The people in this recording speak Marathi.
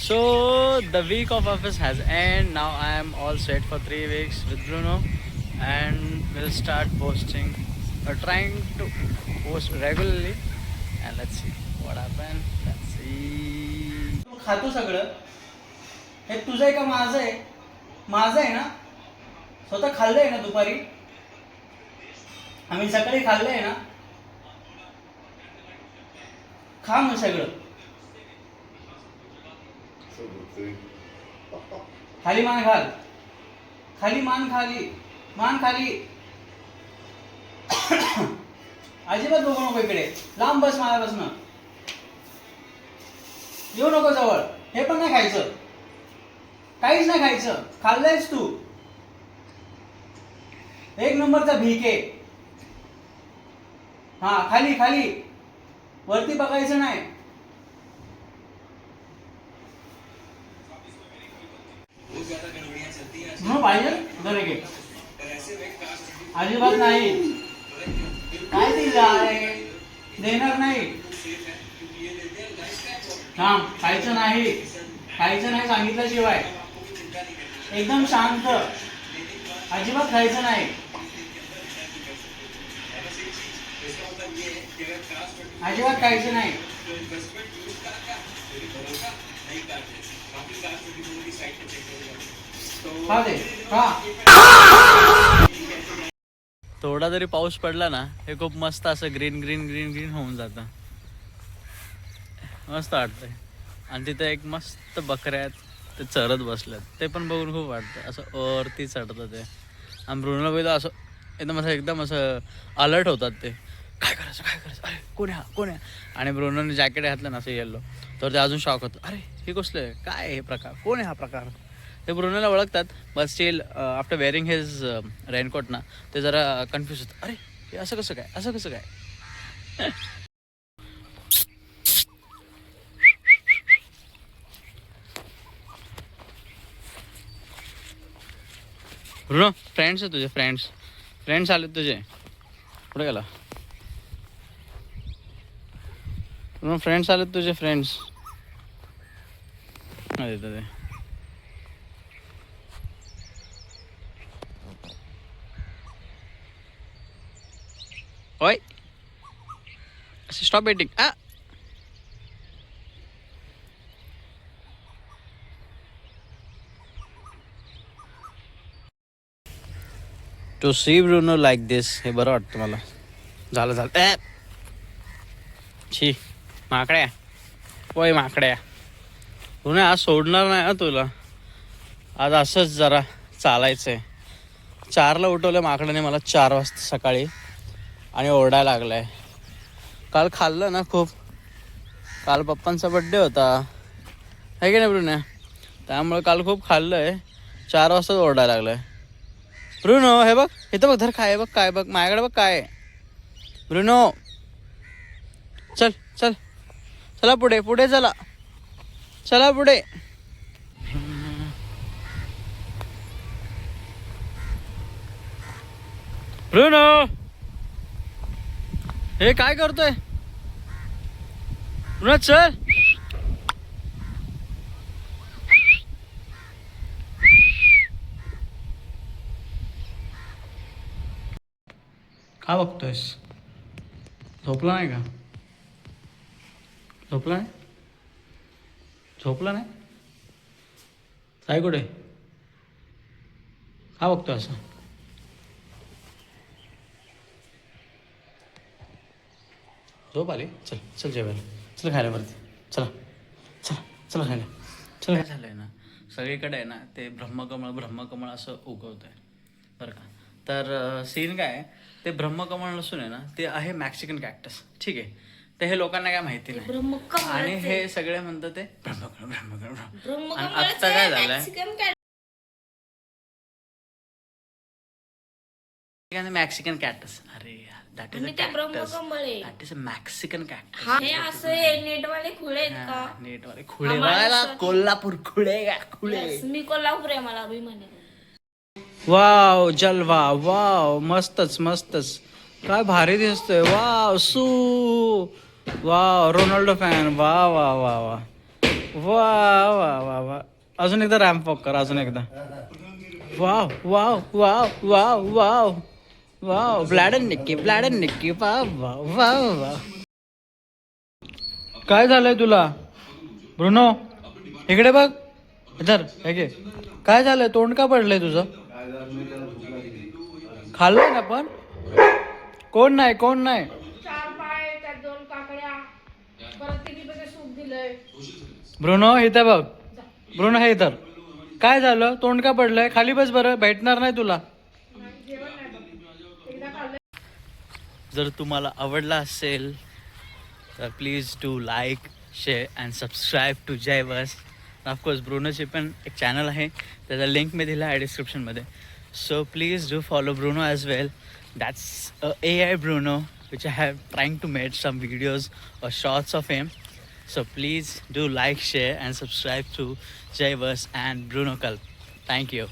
So the week of office has ended. Now I am all set for 3 weeks with Bruno, and we'll start posting or trying to post regularly. And let's see what happens. Let's see. तू खातो सगळं हे तुझं आहे का माझं आहे? माझं आहे ना. स्वतः खाल्लंय ना दुपारी. आम्ही सकाळी खाल्लंय ना. खा मग सगळं. खाली मान घाल. खाली मान खाली. मान खाली. अजिबात बघू नको इकडे. लांब बस माझ्यापासनं. येऊ नको जवळ. हे पण नाही खायचं. काहीच नाही खायचं. खाल्लंयस तू. एक नंबरचा भीके. हा खाली खाली. वरती बघायचं नाही. म्हणून पाहिजे जरा घे. अजिबात नाही. काय देणार नाही. थांब. खायचं नाही. खायचं नाही सांगितल्याशिवाय. एकदम शांत. अजिबात खायचं नाही. अजिबात खायचं नाही. खा दे. खा. थोडा जरी पाऊस पडला ना हे खूप मस्त असं ग्रीन ग्रीन ग्रीन ग्रीन होऊन जातं. मस्त वाटतंय. आणि तिथे एक मस्त बकऱ्या आहेत ते चरत बसल्यात. ते पण बघून खूप वाटतं. असं वरती चढतं ते. आणि ब्रुनोला बघितलं असं एकदम असं अलर्ट होतात ते. काय करायचं काय करायचं. अरे कोण आहे हा कोण आहे. आणि ब्रुनोने जॅकेट घातलं ना असं येल्लो तर ते अजून शॉक होतं. अरे हे कसलं काय हे प्रकार कोण आहे हा प्रकार. ते ब्रुनोला ओळखतात but still after wearing his raincoat ना ते जरा कन्फ्यूज होतं. अरे हे असं कसं काय असं कसं काय. ब्रुनो फ्रेंड्स आहे तुझे फ्रेंड्स आले तुझे. कुठे गेला ब्रुनो. फ्रेंड्स आले तुझे फ्रेंड्स. अरे ते ओय stop eating. To see Bruno like this हे बरं वाटतं मला. झालं छी माकड्या. ओय माकड्या. ब्रुनो आज सोडणार नाही ना तुला. आज असंच जरा चालायचं आहे. 4ला उठवलं माकडाने मला 4 वाजता सकाळी आणि ओरडायला लागलाय. काल खाल्लं ना खूप. काल पप्पांचा बड्डे होता आहे की नाही ब्रुनो. त्यामुळे काल खूप खाल्लं आहे. 4 वाजताच ओरडायला लागलाय. ब्रुनो हे बघ इथं बघ धर काय बघ काय बघ माझ्याकडे बघ काय. ब्रुनो चल चल चला पुढे पुढे चला चला पुढे. ब्रुनो हे काय करतोय. ब्रुनो चल. का बघतोयस. झोपला नाही का. झोपला नाही. झोपला नाही. साई कुठे. का बघतोय असं. झोप आली. चल चल जेवायला. चल खायला वरती. चला चला चला खायला. चल. काय झालंय ना सगळीकडे आहे ना ते ब्रह्मकमळ असं उगवत आहे बरं का. तर सीन काय आहे ते ब्रह्मकमळ नसून आहे ना ते आहे मॅक्सिकन कॅक्टस. ठीक आहे. तर हे लोकांना काय माहिती नाही आणि हे सगळे म्हणतात ते ब्रह्मकमळ. आणि आत्ता काय झालंय मॅक्सिकन कॅक्टस. अरे that is a cactus. That is a Mexican cactus. हे असं नेटवाले खुळे आहेत का. नेटवाले खुळे बघायला कोल्हापूर खुळे का खुळे. मी कोल्हापूर आहे मला अभिमान आहे. वाव जलवा वाव मस्तच मस्तच. काय भारी दिसतोय. वाव सू वाव रोनाल्डो फॅन. वा वा वा वा वा वा वा वा अजून एकदा रॅम्प वॉक कर अजून एकदा wow wow wow wow wow wow ब्लॅडन Nikki wow wow wow wow काय झालंय तुला ब्रुनो इकडे बघ इधर हे घे काय झालंय तोंड का पडलंय तुझं खाल्लंय ना पण कोण नाही 4 पाय त्यात 2 काकड्या परत तिने बघा सूप दिलंय. ब्रुनो इथं बघ ब्रुनो हे इतर काय झालं तोंड का पडलंय खाली बस बरं भेटणार नाही तुला जेवण नाही बघ. एकदा खाल्लं. जर तुम्हाला आवडला असेल तर please do like share and subscribe to Jay बस ऑफकोर्स ब्रुनोची पण एक चॅनल आहे त्याचा लिंक मी दिला आहे डिस्क्रिप्शनमध्ये so please do follow Bruno as well that's AI Bruno which I have trying to make some videos or shorts of him so please do like share and subscribe to Jay Verse and Bruno Kalp. Thank you.